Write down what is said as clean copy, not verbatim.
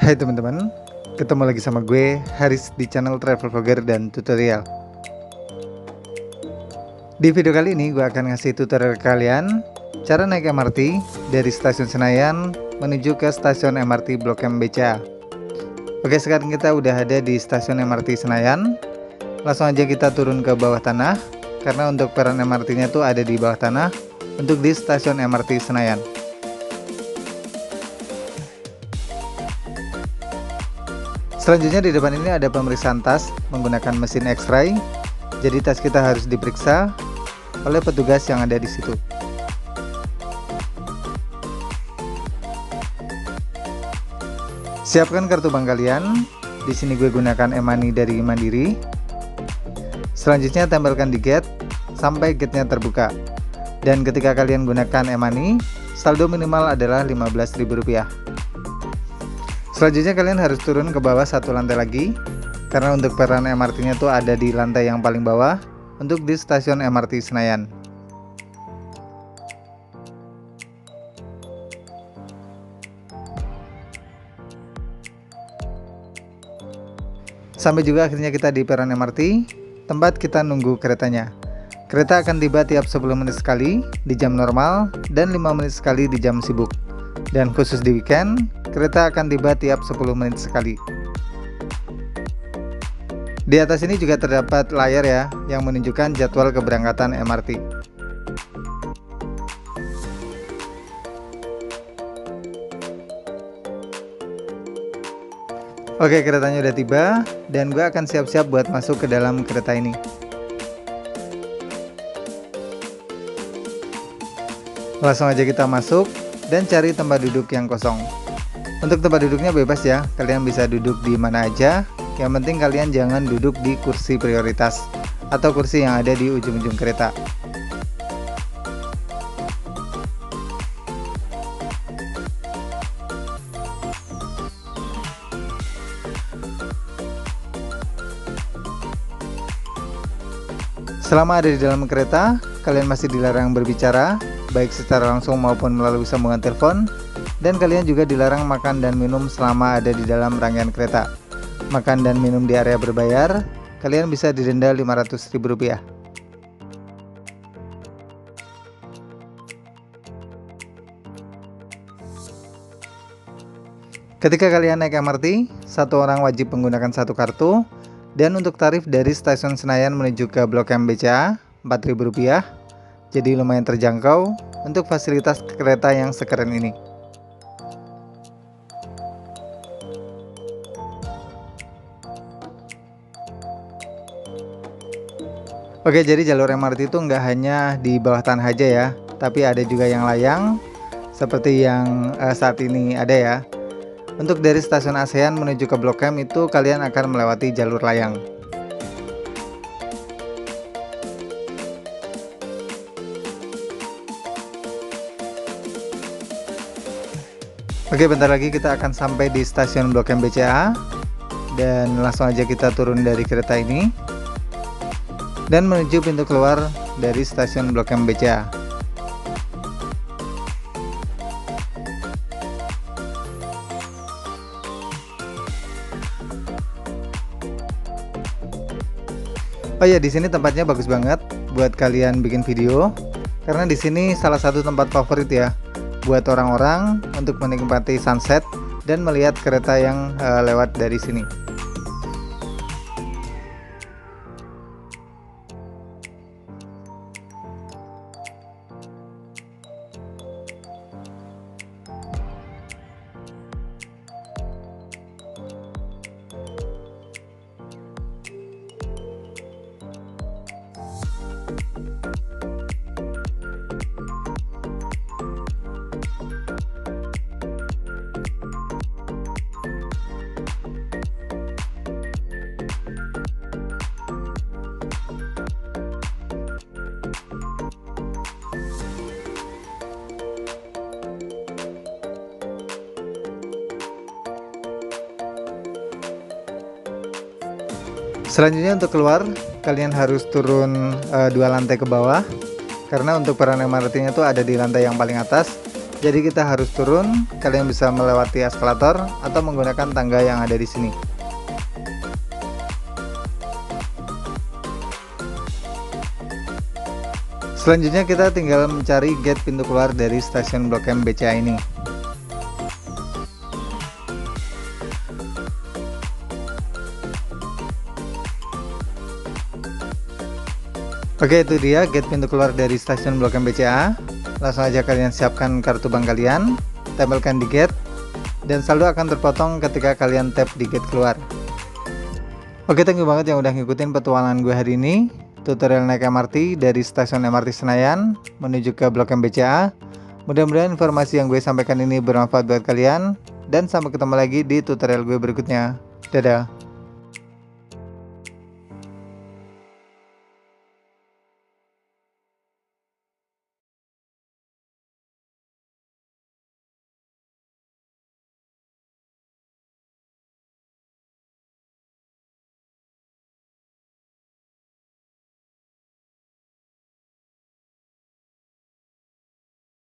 Hai teman-teman, ketemu lagi sama gue Haris di channel Travel Vlogger dan Tutorial. Di video kali ini gue akan ngasih tutorial ke kalian cara naik MRT dari stasiun Senayan menuju ke stasiun MRT Blok M BCA. Oke, sekarang kita udah ada di stasiun MRT Senayan. Langsung aja kita turun ke bawah tanah, karena untuk peron MRT-nya tuh ada di bawah tanah untuk di stasiun MRT Senayan. Selanjutnya di depan ini ada pemeriksaan tas menggunakan mesin X-ray. Jadi tas kita harus diperiksa oleh petugas yang ada di situ. Siapkan kartu bank kalian. Di sini gue gunakan e-money dari Mandiri. Selanjutnya tempelkan di gate sampai gate-nya terbuka. Dan ketika kalian gunakan e-money, saldo minimal adalah Rp15.000. Selanjutnya kalian harus turun ke bawah satu lantai lagi, karena untuk peron MRT-nya tuh ada di lantai yang paling bawah untuk di stasiun MRT Senayan. Sampai juga akhirnya kita di peron MRT, tempat kita nunggu keretanya. Kereta akan tiba tiap 10 menit sekali di jam normal dan 5 menit sekali di jam sibuk. Dan khusus di weekend, kereta akan tiba tiap 10 menit sekali. Di atas ini juga terdapat layar ya, yang menunjukkan jadwal keberangkatan MRT. Oke, keretanya udah tiba, dan gue akan siap-siap buat masuk ke dalam kereta ini. Langsung aja kita masuk dan cari tempat duduk yang kosong. Untuk tempat duduknya bebas ya, kalian bisa duduk di mana aja. Yang penting kalian jangan duduk di kursi prioritas atau kursi yang ada di ujung-ujung kereta. Selama ada di dalam kereta, kalian masih dilarang berbicara, baik secara langsung maupun melalui sambungan telepon, dan kalian juga dilarang makan dan minum selama ada di dalam rangkaian kereta. Makan dan minum di area berbayar, kalian bisa didenda Rp500.000. Ketika kalian naik MRT, satu orang wajib menggunakan satu kartu, dan untuk tarif dari stasiun Senayan menuju ke Blok M BCA Rp4.000. Jadi lumayan terjangkau untuk fasilitas kereta yang sekeren ini. Oke, jadi jalur MRT itu nggak hanya di bawah tanah aja ya, tapi ada juga yang layang, seperti yang saat ini ada ya. Untuk dari stasiun ASEAN menuju ke Blok M itu kalian akan melewati jalur layang. Oke, bentar lagi kita akan sampai di stasiun Blok M BCA, dan langsung aja kita turun dari kereta ini dan menuju pintu keluar dari stasiun Blok M BCA. Oh ya, di sini tempatnya bagus banget buat kalian bikin video, karena di sini salah satu tempat favorit ya buat orang-orang untuk menikmati sunset dan melihat kereta yang lewat dari sini. Selanjutnya untuk keluar, kalian harus turun 2 lantai ke bawah, karena untuk peron MRT-nya tuh ada di lantai yang paling atas, Jadi kita harus turun, kalian bisa melewati eskalator atau menggunakan tangga yang ada di sini. Selanjutnya kita tinggal mencari gate pintu keluar dari stasiun Blok M BCA ini. Oke, itu dia gate pintu keluar dari stasiun Blok M BCA. Langsung aja kalian siapkan kartu bank kalian, tempelkan di gate, dan saldo akan terpotong ketika kalian tap di gate keluar. Oke, thank you banget yang udah ngikutin petualangan gue hari ini. Tutorial naik MRT dari stasiun MRT Senayan menuju ke Blok M BCA. Mudah-mudahan informasi yang gue sampaikan ini bermanfaat buat kalian, dan sampai ketemu lagi di tutorial gue berikutnya. Dadah.